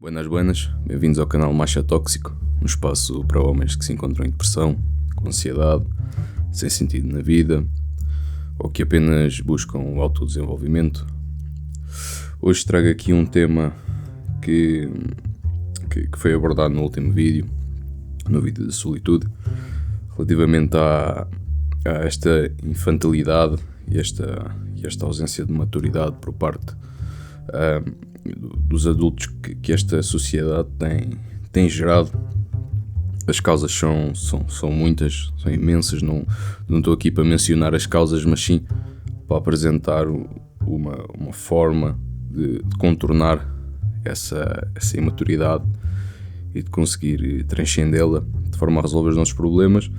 Buenas, buenas, bem-vindos ao canal Macha Tóxico, um espaço para homens que se encontram em depressão, com ansiedade, sem sentido na vida, ou que apenas buscam o autodesenvolvimento. Hoje trago aqui um tema que foi abordado no último vídeo, no vídeo da solitude, relativamente a esta infantilidade e esta ausência de maturidade por parte dos adultos que esta sociedade tem gerado. As causas são muitas, são imensas, não estou aqui para mencionar as causas, mas sim para apresentar uma forma de contornar essa imaturidade e de conseguir transcendê-la de forma a resolver os nossos problemas.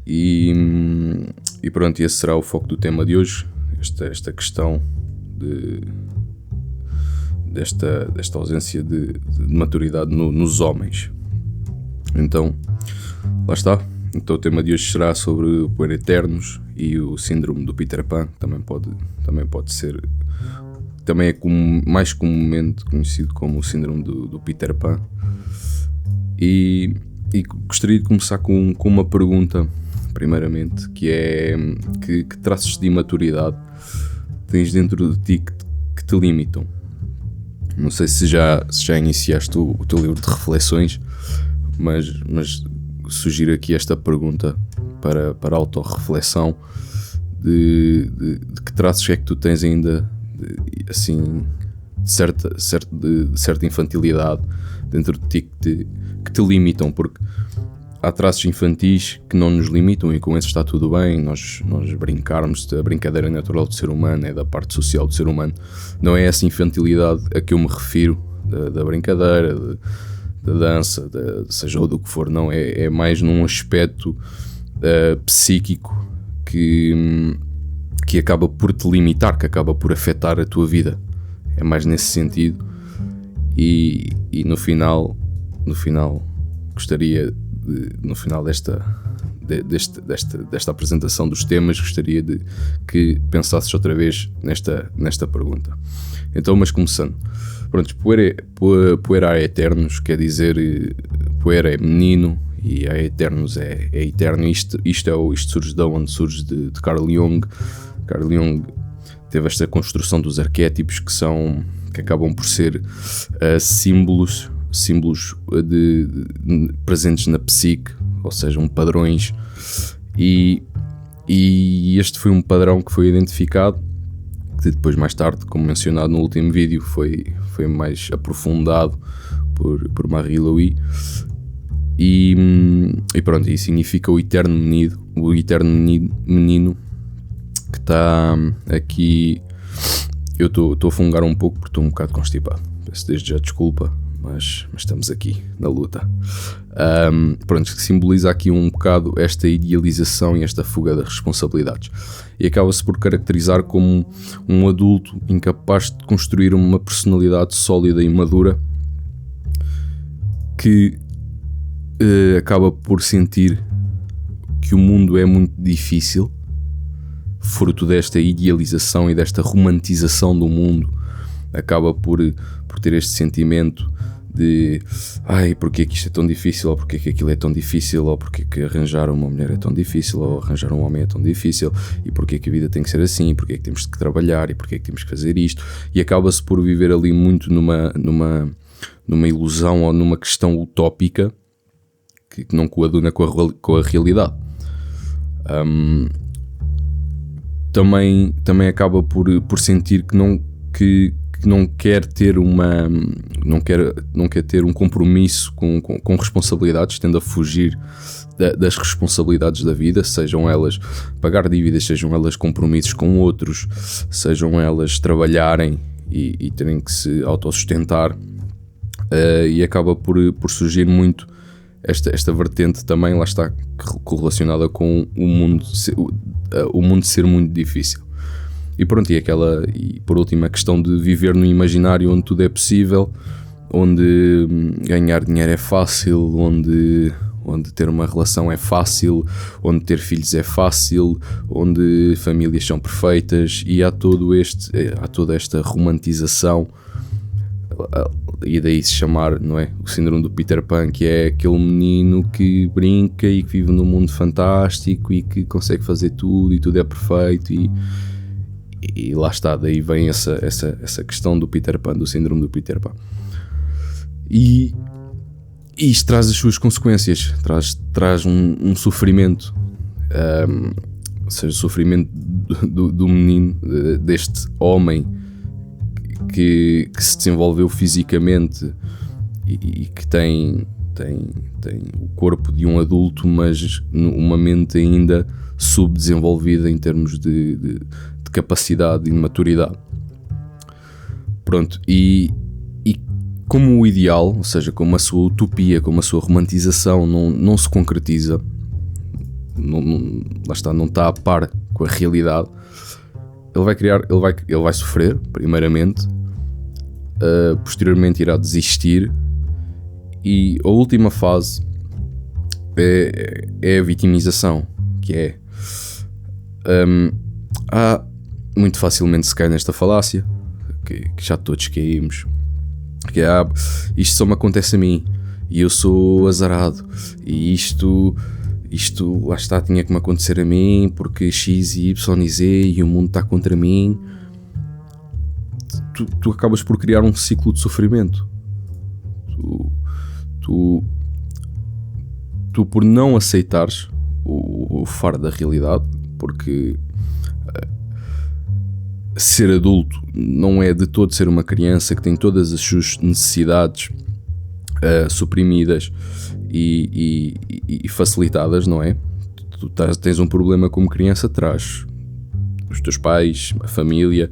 E pronto, esse será o foco do tema de hoje, esta questão desta ausência de maturidade nos homens. Então, lá está. Então o tema de hoje será sobre o puer-eternos e o síndrome do Peter Pan. Também pode ser, também é mais comumente conhecido como o síndrome do Peter Pan. E gostaria de começar com uma pergunta, primeiramente, que é que traços de imaturidade tens dentro de ti que te limitam? Não sei se já iniciaste o teu livro de reflexões, mas sugiro aqui esta pergunta para autorreflexão de que traços é que tu tens ainda assim, de certa infantilidade dentro de ti que te limitam, porque há traços infantis que não nos limitam e com esses está tudo bem, nós brincarmos. A brincadeira natural do ser humano, é da parte social do ser humano. Não é essa infantilidade a que eu me refiro, da brincadeira, da dança, seja o do que for, não. É mais num aspecto psíquico que acaba por te limitar, que acaba por afetar a tua vida. É mais nesse sentido. E no final gostaria no final desta apresentação dos temas, gostaria de que pensasses outra vez nesta pergunta. Então, mas começando, pronto, puer eternos quer dizer, puer é menino e a eternos é eterno. Isto surge de onde? Surge de Carl Jung. Carl Jung teve esta construção dos arquétipos que acabam por ser símbolos presentes na psique, ou seja, padrões, e este foi um padrão que foi identificado, que depois, mais tarde, como mencionado no último vídeo, foi mais aprofundado por Marie-Louise, e pronto, isso significa o eterno menino que está aqui. Eu estou a fungar um pouco porque estou um bocado constipado, peço desde já desculpa, mas estamos aqui na luta. Pronto, que simboliza aqui um bocado esta idealização e esta fuga das responsabilidades, e acaba-se por caracterizar como um adulto incapaz de construir uma personalidade sólida e madura, que acaba por sentir que o mundo é muito difícil, fruto desta idealização e desta romantização do mundo. Acaba por ter este sentimento de porque é que isto é tão difícil, ou porque é que aquilo é tão difícil, ou porque é que arranjar uma mulher é tão difícil, ou arranjar um homem é tão difícil, e porque é que a vida tem que ser assim, porque é que temos que trabalhar, e porque é que temos que fazer isto, e acaba-se por viver ali muito numa ilusão ou numa questão utópica que não coaduna com a realidade. Também acaba por sentir que não quer ter um compromisso com responsabilidades, tendo a fugir das responsabilidades da vida, sejam elas pagar dívidas, sejam elas compromissos com outros, sejam elas trabalharem e terem que se autossustentar, e acaba por surgir muito esta vertente também, lá está, correlacionada com o mundo ser muito difícil. E pronto, e por último a questão de viver no imaginário onde tudo é possível, onde ganhar dinheiro é fácil, onde ter uma relação é fácil, onde ter filhos é fácil, onde famílias são perfeitas, e há toda esta romantização e daí se chamar, não é? O síndrome do Peter Pan, que é aquele menino que brinca e que vive num mundo fantástico e que consegue fazer tudo e tudo é perfeito e lá está, daí vem essa questão do Peter Pan, do síndrome do Peter Pan. E isto traz as suas consequências, traz um sofrimento, ou seja, o sofrimento do menino, deste homem que se desenvolveu fisicamente e que tem o corpo de um adulto, mas uma mente ainda subdesenvolvida em termos de capacidade e de maturidade. Pronto, e como o ideal, ou seja, como a sua utopia, como a sua romantização não se concretiza, lá está, não está a par com a realidade, ele vai sofrer, primeiramente, posteriormente irá desistir, e a última fase é a vitimização, que é muito facilmente se cai nesta falácia, que já todos caímos, que é isto só me acontece a mim e eu sou azarado e isto lá está, tinha que me acontecer a mim porque X, Y e Z e o mundo está contra mim. Tu acabas por criar um ciclo de sofrimento. Tu por não aceitares o fardo da realidade, porque ser adulto não é de todo ser uma criança que tem todas as suas necessidades suprimidas e facilitadas, não é? Tu tens um problema como criança, traz os teus pais, a família,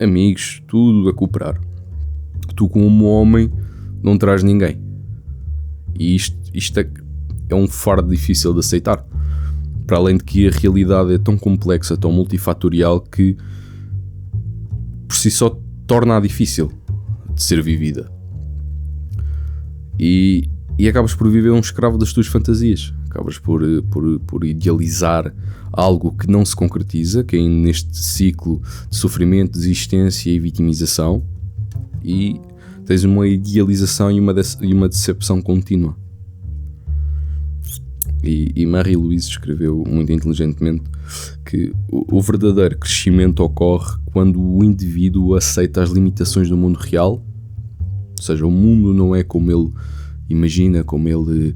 amigos, tudo a cooperar. Tu como homem não traz ninguém, e isto é um fardo difícil de aceitar, para além de que a realidade é tão complexa, tão multifatorial, que por si só torna-a difícil de ser vivida. E acabas por viver um escravo das tuas fantasias. Acabas por idealizar algo que não se concretiza, que é neste ciclo de sofrimento, desistência e vitimização, e tens uma idealização e uma decepção contínua. E Marie-Louise escreveu muito inteligentemente que o verdadeiro crescimento ocorre quando o indivíduo aceita as limitações do mundo real, ou seja, o mundo não é como ele imagina, como ele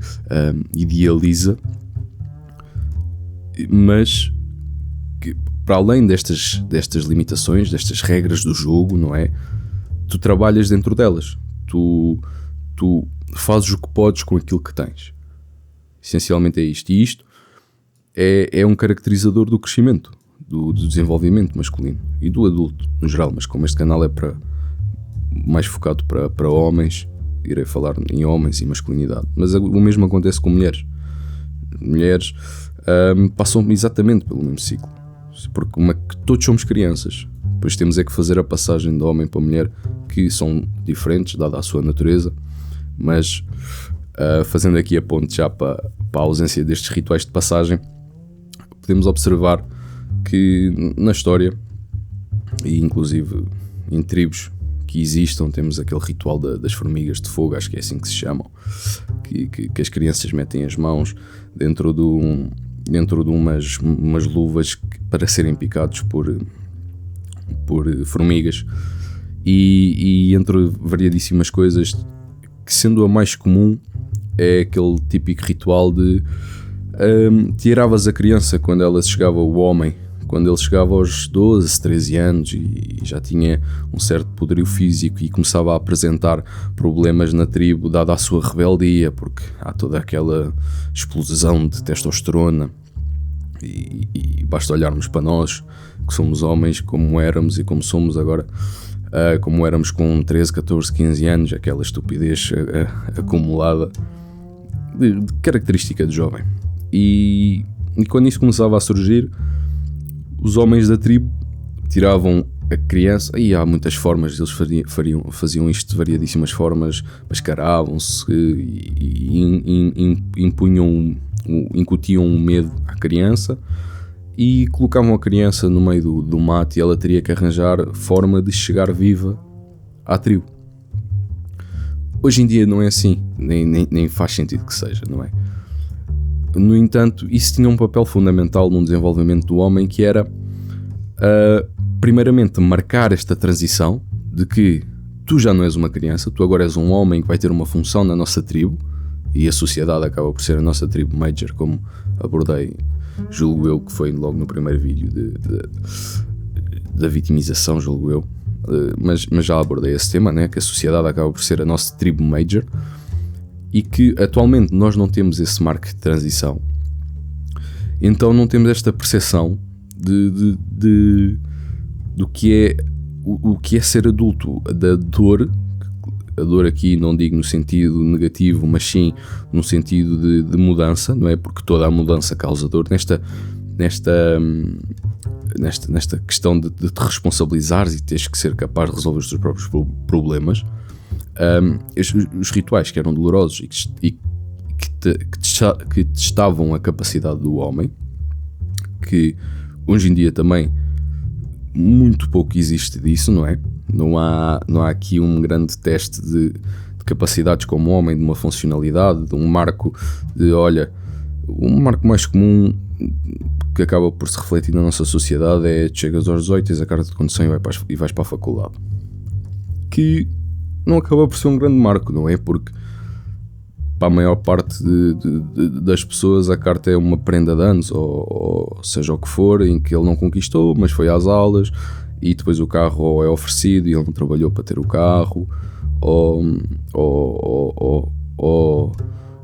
idealiza, mas que, para além destas limitações, destas regras do jogo, não é? Tu trabalhas dentro delas, tu fazes o que podes com aquilo que tens. Essencialmente é isto. E isto é um caracterizador do crescimento, do desenvolvimento masculino e do adulto no geral, mas como este canal é mais focado para homens, irei falar em homens e masculinidade. Mas o mesmo acontece com mulheres. Mulheres passam exatamente pelo mesmo ciclo, porque todos somos crianças. Depois temos é que fazer a passagem de homem para mulher, que são diferentes, dada a sua natureza, mas fazendo aqui a ponte já para a ausência destes rituais de passagem, podemos observar que na história, e inclusive em tribos que existam, temos aquele ritual das formigas de fogo, acho que é assim que se chamam, que as crianças metem as mãos dentro de umas luvas para serem picados por formigas, e entre variadíssimas coisas, que sendo a mais comum é aquele típico ritual de tiravas a criança quando ela chegava, o homem, quando ele chegava aos 12, 13 anos e já tinha um certo poderio físico e começava a apresentar problemas na tribo, dada a sua rebeldia, porque há toda aquela explosão de testosterona, e basta olharmos para nós, que somos homens, como éramos e como somos agora, como éramos com 13, 14, 15 anos, aquela estupidez acumulada de característica de jovem. E quando isso começava a surgir, os homens da tribo tiravam a criança, e há muitas formas, eles faziam isto de variadíssimas formas, mascaravam-se e incutiam um medo à criança e colocavam a criança no meio do mato, e ela teria que arranjar forma de chegar viva à tribo. Hoje em dia não é assim, nem faz sentido que seja, não é? No entanto, isso tinha um papel fundamental no desenvolvimento do homem, que era, primeiramente, marcar esta transição de que tu já não és uma criança, tu agora és um homem que vai ter uma função na nossa tribo, e a sociedade acaba por ser a nossa tribo major, como abordei, julgo eu, que foi logo no primeiro vídeo da vitimização, julgo eu, mas já abordei esse tema, né? Que a sociedade acaba por ser a nossa tribo major, e que atualmente nós não temos esse marco de transição, então não temos esta percepção do que é o que é ser adulto, da dor. A dor aqui não digo no sentido negativo, mas sim no sentido de mudança, não é? Porque toda a mudança causa dor. Nesta questão de te responsabilizares e teres que ser capaz de resolver os teus próprios problemas, os rituais que eram dolorosos e que testavam a capacidade do homem, que hoje em dia também muito pouco existe disso, não é? Não há aqui um grande teste de capacidades como homem, de uma funcionalidade, de um marco um marco mais comum que acaba por se refletir na nossa sociedade é: chegas aos 18, tens a carta de condução e vais para a faculdade, que não acaba por ser um grande marco, não é? Porque para a maior parte das pessoas a carta é uma prenda de anos, ou seja o que for, em que ele não conquistou, mas foi às aulas, e depois o carro ou é oferecido e ele não trabalhou para ter o carro, ou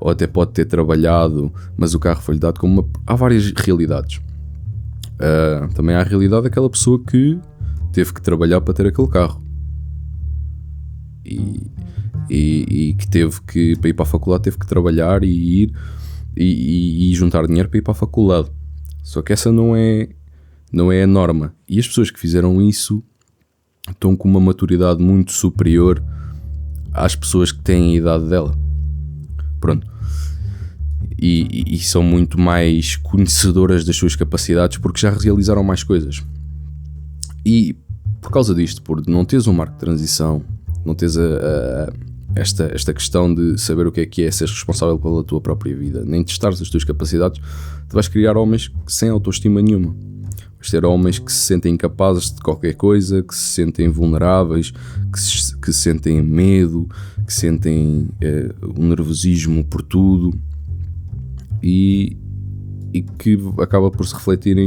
até pode ter trabalhado, mas o carro foi-lhe dado como há várias realidades. Também há a realidade daquela pessoa que teve que trabalhar para ter aquele carro, e que teve que, para ir para a faculdade, teve que trabalhar e juntar dinheiro para ir para a faculdade. Só que essa não é a norma, e as pessoas que fizeram isso estão com uma maturidade muito superior às pessoas que têm a idade dela. Pronto. E são muito mais conhecedoras das suas capacidades porque já realizaram mais coisas. E por causa disto, por não teres um marco de transição, não teres esta questão de saber o que é ser responsável pela tua própria vida, nem testares as tuas capacidades, tu vais criar homens sem autoestima nenhuma. Vais ter homens que se sentem incapazes de qualquer coisa, que se sentem vulneráveis, que sentem medo, que sentem um nervosismo por tudo, e que acaba por se refletir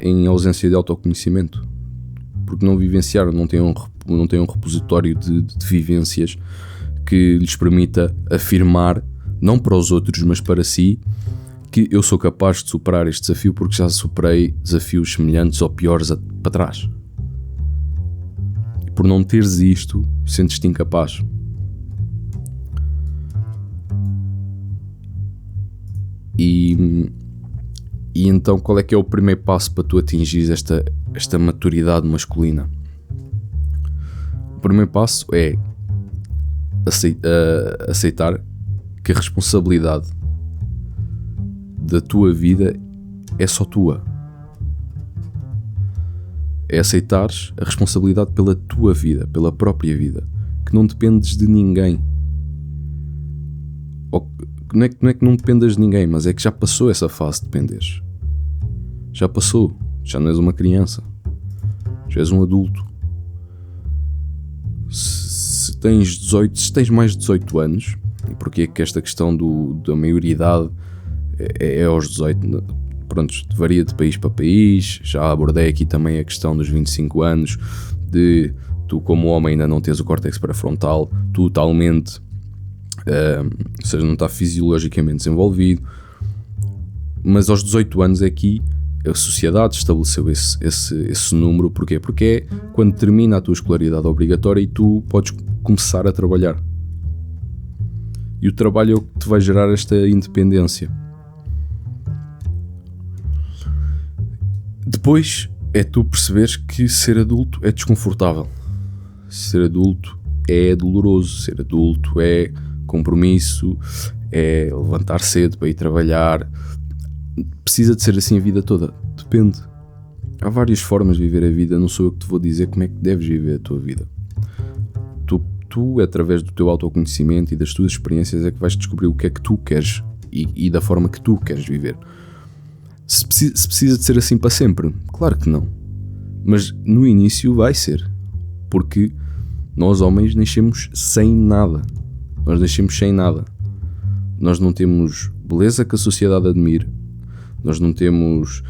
em ausência de autoconhecimento, porque não vivenciaram, não têm um repositório de vivências que lhes permita afirmar, não para os outros, mas para si, que eu sou capaz de superar este desafio porque já superei desafios semelhantes ou piores para trás. E por não teres isto, sentes-te incapaz. E então qual é que é o primeiro passo para tu atingires esta maturidade masculina? O primeiro passo é aceitar que a responsabilidade da tua vida é só tua. É aceitares a responsabilidade pela tua vida, pela própria vida, que não dependes de ninguém. Não é que não dependas de ninguém, mas é que já passou essa fase de dependeres. Já passou. Já não és uma criança. Já és um adulto. Se tens mais de 18 anos, e porque é que esta questão da maioridade é aos 18, pronto, varia de país para país. Já abordei aqui também a questão dos 25 anos, de tu como homem ainda não tens o córtex pré-frontal totalmente, ou seja, não está fisiologicamente desenvolvido, mas aos 18 anos é que a sociedade estabeleceu esse número. Porquê? Porque é quando termina a tua escolaridade obrigatória e tu podes começar a trabalhar, e o trabalho é o que te vai gerar esta independência. Depois é tu perceberes que ser adulto é desconfortável, ser adulto é doloroso, ser adulto é compromisso, é levantar cedo para ir trabalhar. Precisa de ser assim a vida toda? Depende. Há várias formas de viver a vida, não sou eu que te vou dizer como é que deves viver a tua vida. tu, através do teu autoconhecimento e das tuas experiências, é que vais descobrir o que é que tu queres e da forma que tu queres viver. Se precisa de ser assim para sempre? Claro que não. Mas no início vai ser. Porque nós homens nascemos sem nada. Nós nascemos sem nada. Nós não temos beleza que a sociedade admire. Nós não temos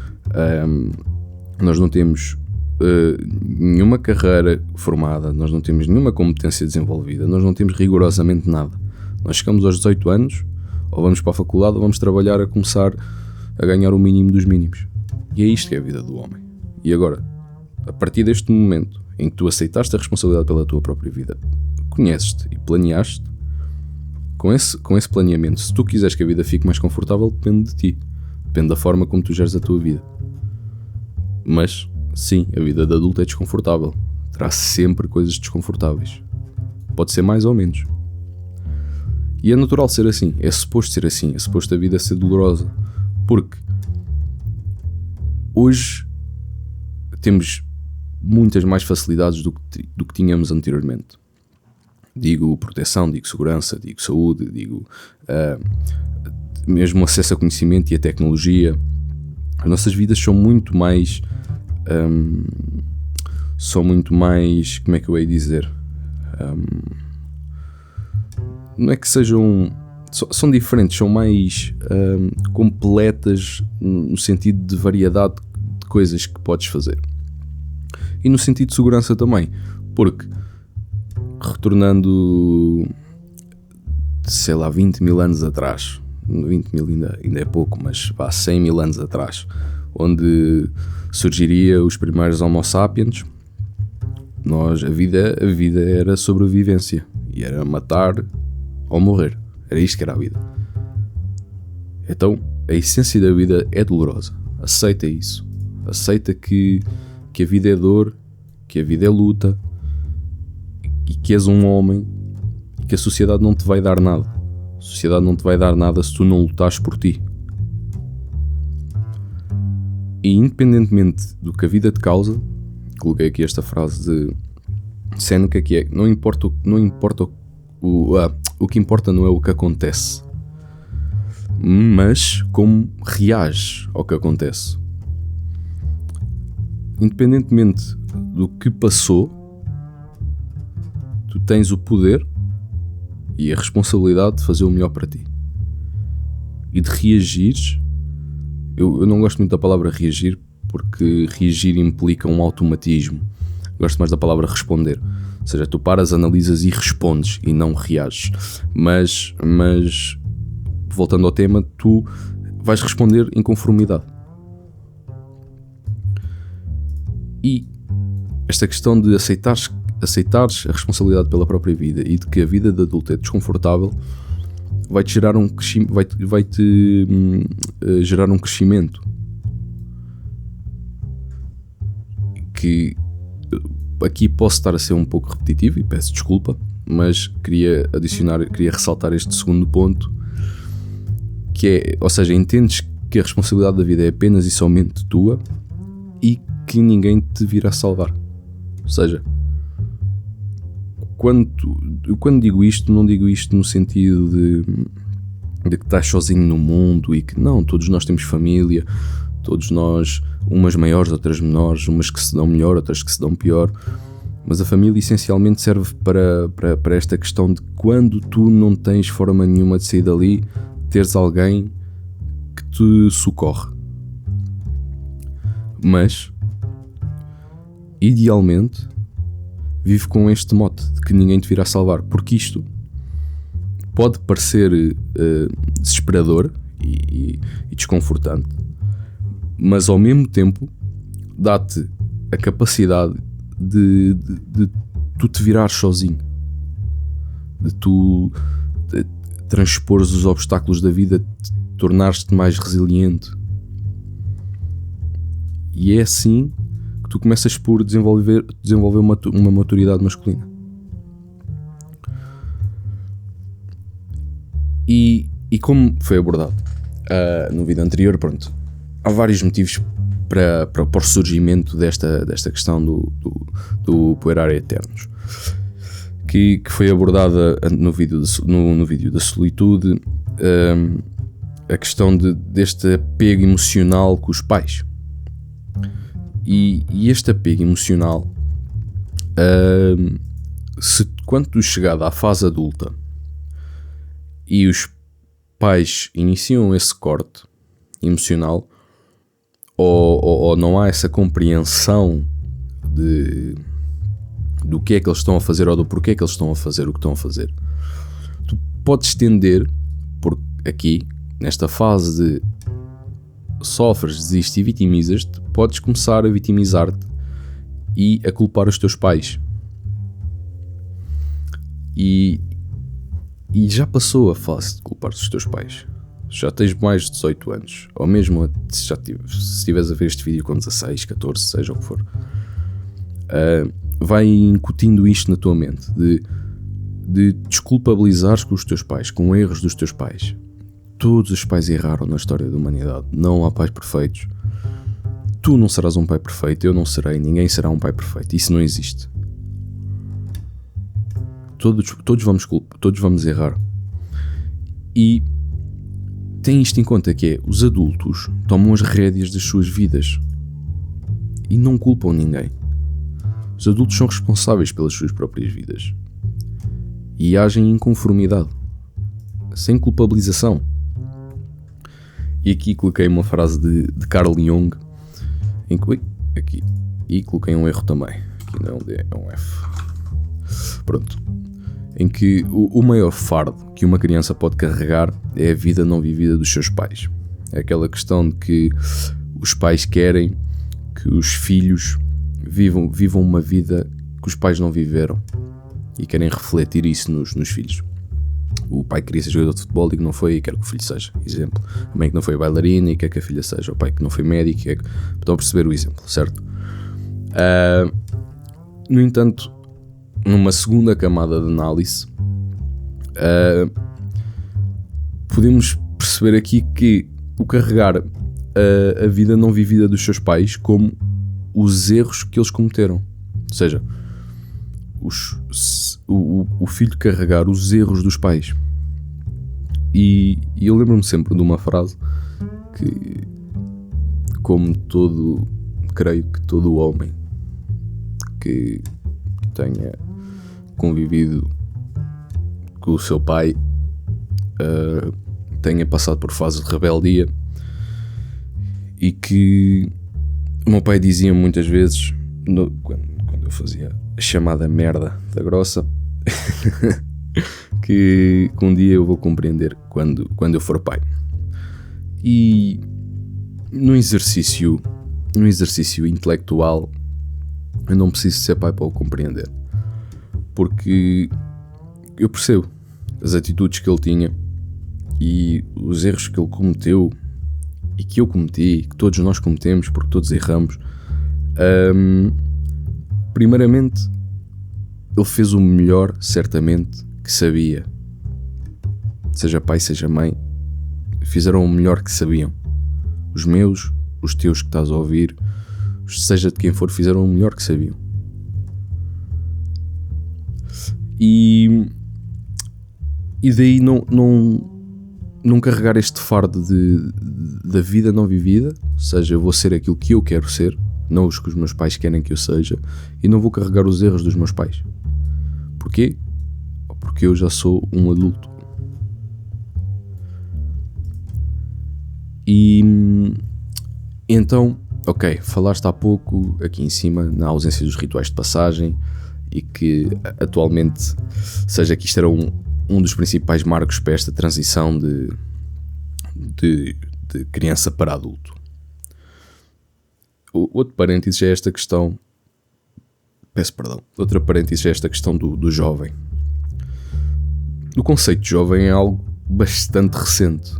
nenhuma carreira formada. Nós não temos nenhuma competência desenvolvida. Nós não temos rigorosamente nada. Nós chegamos aos 18 anos, ou vamos para a faculdade, ou vamos trabalhar a começar a ganhar o mínimo dos mínimos. E é isto que é a vida do homem. E agora, a partir deste momento em que tu aceitaste a responsabilidade pela tua própria vida, conheces-te e planeaste, com esse planeamento, se tu quiseres que a vida fique mais confortável, depende de ti. Depende da forma como tu geres a tua vida. Mas, sim, a vida de adulto é desconfortável. Terá sempre coisas desconfortáveis. Pode ser mais ou menos. E é natural ser assim. É suposto ser assim. É suposto a vida ser dolorosa. Porque hoje temos muitas mais facilidades do que tínhamos anteriormente. Digo proteção, digo segurança, digo saúde, digo mesmo acesso a conhecimento e a tecnologia. As nossas vidas são muito mais como é que eu hei dizer? Não é que sejam... São diferentes, são mais completas no sentido de variedade de coisas que podes fazer. E no sentido de segurança também, porque retornando, sei lá, 20 mil anos atrás, 20 mil ainda é pouco, mas 100 mil anos atrás, onde surgiria os primeiros Homo sapiens, a vida era sobrevivência, e era matar ou morrer. Era isto que era a vida. Então, a essência da vida é dolorosa. Aceita isso. Aceita que a vida é dor, que a vida é luta, e que és um homem, e que a sociedade não te vai dar nada. A sociedade não te vai dar nada se tu não lutares por ti. E independentemente do que a vida te causa, coloquei aqui esta frase de Seneca, que é: não importa o que importa não é o que acontece, mas como reages ao que acontece. Independentemente do que passou, tu tens o poder e a responsabilidade de fazer o melhor para ti e de reagires. Eu não gosto muito da palavra reagir, porque reagir implica um automatismo. Gosto mais da palavra responder. Ou seja, tu paras, analisas e respondes e não reages. Mas voltando ao tema, tu vais responder em conformidade. E esta questão de aceitares a responsabilidade pela própria vida e de que a vida de adulto é desconfortável vai-te gerar gerar um crescimento que aqui posso estar a ser um pouco repetitivo e peço desculpa, mas queria ressaltar este segundo ponto, que é, ou seja, entendes que a responsabilidade da vida é apenas e somente tua e que ninguém te virá salvar. Ou seja, quando digo isto, não digo isto no sentido de que estás sozinho no mundo e que não, todos nós temos família, todos nós, umas maiores, outras menores, umas que se dão melhor, outras que se dão pior, mas a família essencialmente serve para esta questão de quando tu não tens forma nenhuma de sair dali, teres alguém que te socorre. Mas, idealmente, vive com este mote de que ninguém te virá salvar, porque isto pode parecer desesperador e desconfortante, mas ao mesmo tempo dá-te a capacidade de tu te virares sozinho, de tu transpores os obstáculos da vida, de tornares-te mais resiliente. E é assim que tu começas por desenvolver uma maturidade masculina. E como foi abordado no vídeo anterior, pronto, há vários motivos para o surgimento desta questão do Puerar Eternos, que foi abordada no vídeo da solitude, a questão deste apego emocional com os pais. E este apego emocional, quando tu chegar à fase adulta e os pais iniciam esse corte emocional, ou não há essa compreensão do que é que eles estão a fazer ou do porquê que eles estão a fazer o que estão a fazer, tu podes tender por aqui, nesta fase de sofres, desistes e vitimizas-te, podes começar a vitimizar-te e a culpar os teus pais. E já passou a fase de culpar os teus pais. Já tens mais de 18 anos, ou mesmo se estiveres a ver este vídeo com 16, 14, seja o que for, vai incutindo isto na tua mente, de desculpabilizares com os teus pais, com erros dos teus pais. Todos os pais erraram na história da humanidade, não há pais perfeitos. Tu não serás um pai perfeito, eu não serei, ninguém será um pai perfeito, isso não existe. Todos vamos errar. E tem isto em conta, que é, os adultos tomam as rédeas das suas vidas e não culpam ninguém. Os adultos são responsáveis pelas suas próprias vidas e agem em conformidade, sem culpabilização. E aqui coloquei uma frase de Carl Jung, em que, aqui, e coloquei um erro também, aqui não é um D, é um F. Pronto. Em que o maior fardo que uma criança pode carregar é a vida não vivida dos seus pais. É aquela questão de que os pais querem que os filhos vivam uma vida que os pais não viveram e querem refletir isso nos filhos. O pai queria ser jogador de futebol e que não foi e quer que o filho seja. Exemplo. A mãe que não foi bailarina e quer que a filha seja. O pai que não foi médico e quer que... Estão a perceber o exemplo, certo? No entanto, numa segunda camada de análise, podemos perceber aqui que o carregar a vida não vivida dos seus pais como os erros que eles cometeram. Ou seja, o filho carregar os erros dos pais. E eu lembro-me sempre de uma frase que, creio que todo homem que tenha convivido com o seu pai tenha passado por fases de rebeldia, e que o meu pai dizia muitas vezes, quando eu fazia a chamada merda da grossa, que um dia eu vou compreender quando eu for pai. E no exercício intelectual eu não preciso ser pai para o compreender, porque eu percebo as atitudes que ele tinha e os erros que ele cometeu e que eu cometi, que todos nós cometemos, porque todos erramos. Primeiramente, ele fez o melhor, certamente, que sabia. Seja pai, seja mãe, fizeram o melhor que sabiam. Os meus, os teus que estás a ouvir, seja de quem for, fizeram o melhor que sabiam. E daí não carregar este fardo da vida não vivida, ou seja, eu vou ser aquilo que eu quero ser, não os que os meus pais querem que eu seja, e não vou carregar os erros dos meus pais. Porquê? Porque eu já sou um adulto. E então, ok, falaste há pouco aqui em cima na ausência dos rituais de passagem, e que atualmente, seja que isto era um dos principais marcos para esta transição de criança para adulto. Outro parênteses é esta questão. Outra parênteses é esta questão do jovem. O conceito de jovem é algo bastante recente.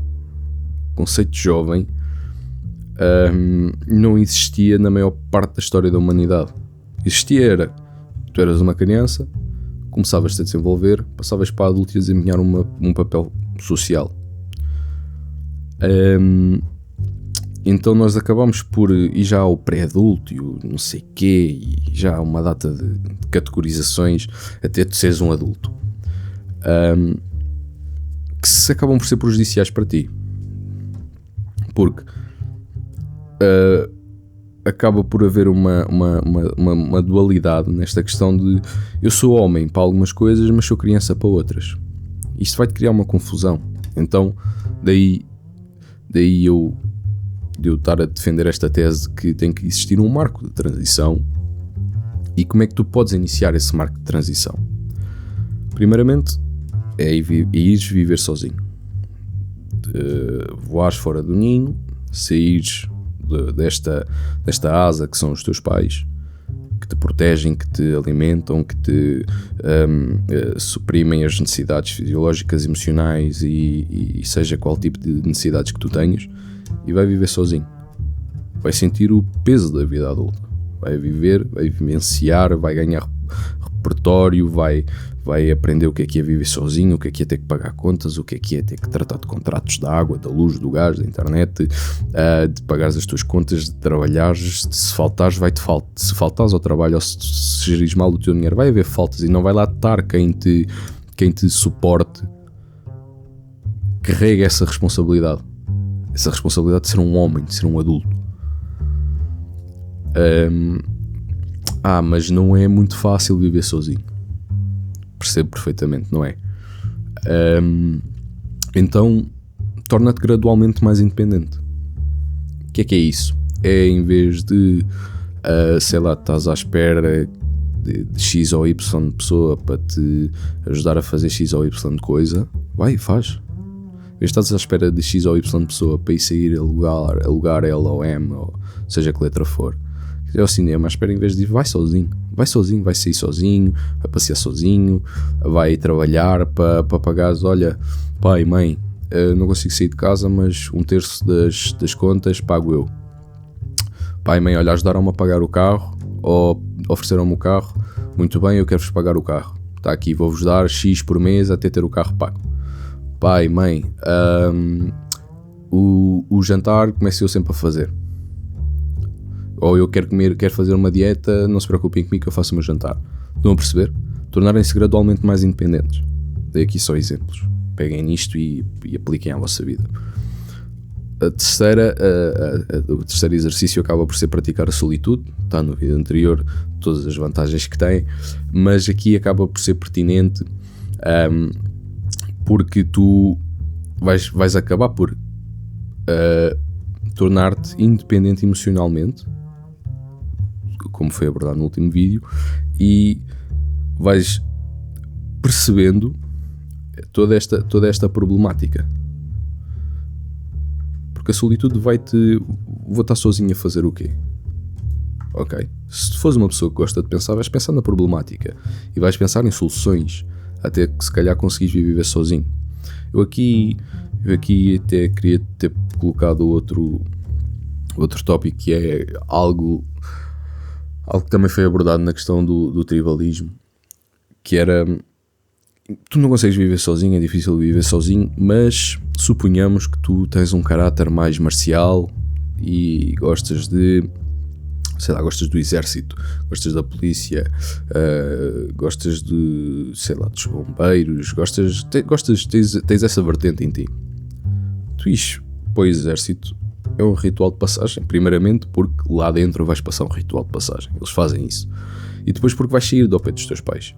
O conceito de jovem não existia na maior parte da história da humanidade. Tu eras uma criança, começavas-te a desenvolver, passavas para adulto e a desempenhar um papel social. Então nós acabamos por ir já ao pré-adulto e o não sei quê, e já há uma data de categorizações até tu seres um adulto, que se acabam por ser prejudiciais para ti, porque acaba por haver uma dualidade nesta questão de eu sou homem para algumas coisas, mas sou criança para outras. Isto vai-te criar uma confusão. Então daí eu estar a defender esta tese que tem que existir um marco de transição. E como é que tu podes iniciar esse marco de transição? Primeiramente é ires viver sozinho, voares fora do ninho, saíres desta asa que são os teus pais, que te protegem, que te alimentam, que te suprimem as necessidades fisiológicas, emocionais e seja qual tipo de necessidades que tu tenhas, e vai viver sozinho. Vai sentir o peso da vida adulta, vai viver, vai vivenciar, vai ganhar repertório, vai aprender o que é viver sozinho, o que é ter que pagar contas, o que é ter que tratar de contratos da água, da luz, do gás, da internet, de pagares as tuas contas, de trabalhares, se faltares, se faltares ao trabalho ou se gerires mal o teu dinheiro, vai haver faltas e não vai lá estar quem te suporte. Carrega essa responsabilidade de ser um homem, de ser um adulto. Mas não é muito fácil viver sozinho. Percebo perfeitamente, não é? Então, torna-te gradualmente mais independente. O que é isso? É em vez de, estás à espera de X ou Y de pessoa para te ajudar a fazer X ou Y de coisa, vai e faz. Em vez de estás à espera de X ou Y de pessoa para ir sair a alugar L ou M, ou seja que letra for, é ao cinema, à espera, em vez de ir, vai sozinho, vai sair sozinho, vai passear sozinho, vai trabalhar para pagares, olha, pai, mãe, não consigo sair de casa, mas 1/3 das contas pago eu. Pai, mãe, olha, ajudaram-me a pagar o carro, ou ofereceram-me o carro, muito bem, eu quero-vos pagar o carro, está aqui, vou-vos dar X por mês até ter o carro pago. Pai, mãe, o jantar comecei eu sempre a fazer. Ou eu quero fazer uma dieta, não se preocupem comigo que eu faço o meu jantar. Estão a perceber? Tornarem-se gradualmente mais independentes. Dei aqui só exemplos. Peguem nisto e apliquem à vossa vida. O terceiro exercício acaba por ser praticar a solitude. Está no vídeo anterior, todas as vantagens que tem, mas aqui acaba por ser pertinente, porque tu vais acabar por tornar-te independente emocionalmente, como foi abordado no último vídeo, e vais percebendo toda esta problemática. Porque a solitude vou estar sozinho a fazer o quê? Ok, se fores uma pessoa que gosta de pensar, vais pensar na problemática e vais pensar em soluções até que se calhar conseguires viver sozinho. Eu aqui até queria ter colocado outro tópico, que é algo que também foi abordado na questão do tribalismo, que era, tu não consegues viver sozinho, é difícil viver sozinho, mas suponhamos que tu tens um caráter mais marcial e gostas do exército, gostas da polícia, gostas dos bombeiros, tens essa vertente em ti. Tu ires para o exército é um ritual de passagem, primeiramente porque lá dentro vais passar um ritual de passagem, eles fazem isso, e depois porque vais sair do pé dos teus pais,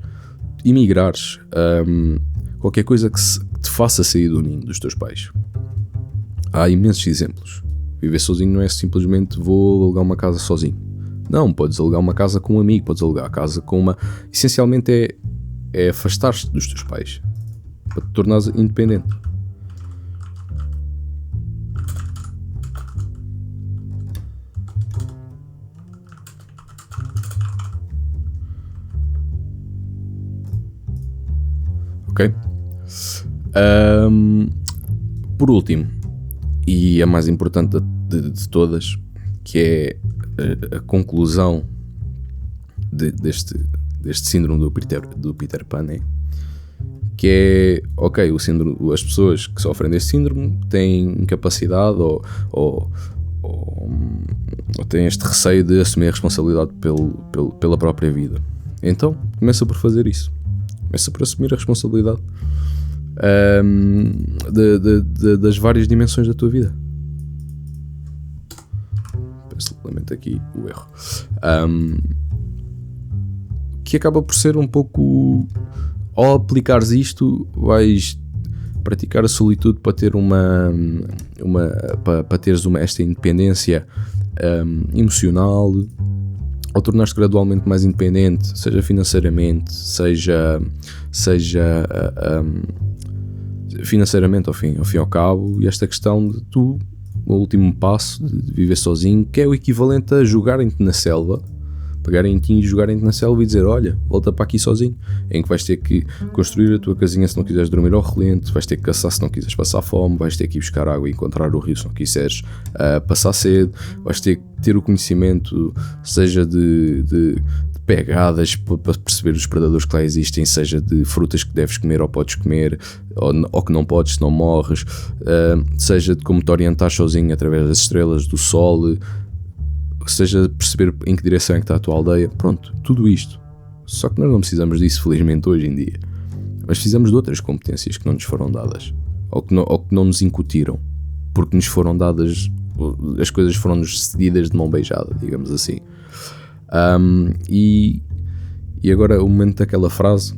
emigrares, qualquer coisa que te faça sair do ninho dos teus pais. Há imensos exemplos. Viver sozinho não é simplesmente vou alugar uma casa sozinho. Não, podes alugar uma casa com um amigo, podes alugar a casa com uma... Essencialmente é afastar-te dos teus pais para te tornares independente. Ok? Por último, e a mais importante de todas, que é a conclusão deste síndrome do Peter Pan, que é, ok, o síndrome, as pessoas que sofrem deste síndrome têm incapacidade ou ou têm este receio de assumir a responsabilidade pela própria vida. Então, começa por fazer isso. Começa por assumir a responsabilidade das várias dimensões da tua vida. Lamento aqui o erro. Que acaba por ser um pouco... Ao aplicares isto, vais praticar a solitude para ter para teres esta independência emocional, ao tornar-te gradualmente mais independente, seja financeiramente, seja financeiramente ao fim e ao cabo, e esta questão de tu, o último passo de viver sozinho, que é o equivalente a jogarem-te na selva, pegarem em ti e jogarem-te na selva e dizer, olha, volta para aqui sozinho, em que vais ter que construir a tua casinha se não quiseres dormir ao relento, vais ter que caçar se não quiseres passar fome, vais ter que ir buscar água e encontrar o rio se não quiseres passar sede, vais ter que ter o conhecimento, seja de pegadas para perceber os predadores que lá existem, seja de frutas que deves comer ou podes comer, ou que não podes se não morres, seja de como te orientar sozinho através das estrelas, do sol, seja perceber em que direção é que está a tua aldeia. Pronto, tudo isto. Só que nós não precisamos disso, felizmente, hoje em dia. Mas precisamos de outras competências que não nos foram dadas, ou que não nos incutiram, porque nos foram dadas, as coisas foram-nos cedidas de mão beijada, digamos assim. E agora o momento daquela frase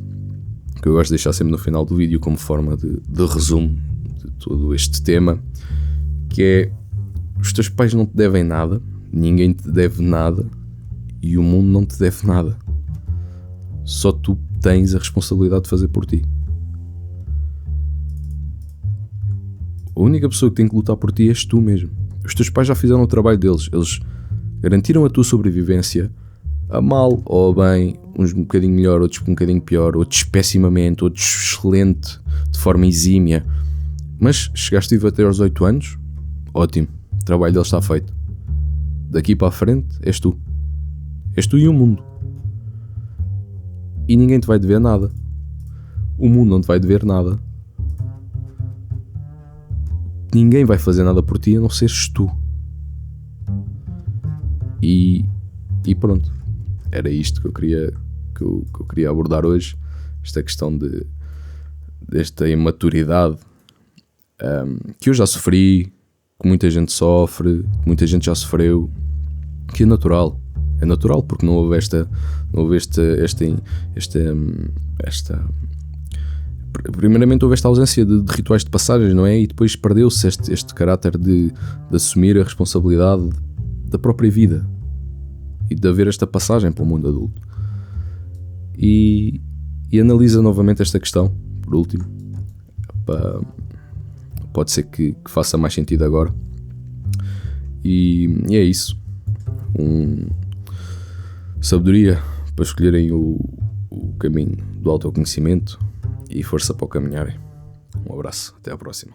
que eu gosto de deixar sempre no final do vídeo como forma de resumo de todo este tema, que é: os teus pais não te devem nada, ninguém te deve nada e o mundo não te deve nada. Só tu tens a responsabilidade de fazer por ti. A única pessoa que tem que lutar por ti és tu mesmo. Os teus pais já fizeram o trabalho deles. Eles garantiram a tua sobrevivência, a mal ou a bem, uns um bocadinho melhor, outros um bocadinho pior, outros pessimamente, outros excelente, de forma exímia. Mas chegaste vivo até aos 8 anos, ótimo, o trabalho deles está feito. Daqui para a frente és tu. És tu e o mundo. E ninguém te vai dever nada. O mundo não te vai dever nada. Ninguém vai fazer nada por ti a não seres tu. E pronto. Era isto que eu queria abordar hoje. Esta questão desta imaturidade que eu já sofri, que muita gente sofre, que muita gente já sofreu, que é natural. É natural porque não houve esta primeiramente houve esta ausência de rituais de passagem, não é? E depois perdeu-se este caráter de assumir a responsabilidade da própria vida e de haver esta passagem para o mundo adulto. E analisa novamente esta questão, por último. Pode ser que faça mais sentido agora. E é isso. Sabedoria para escolherem o caminho do autoconhecimento e força para o caminharem. Um abraço, até à próxima.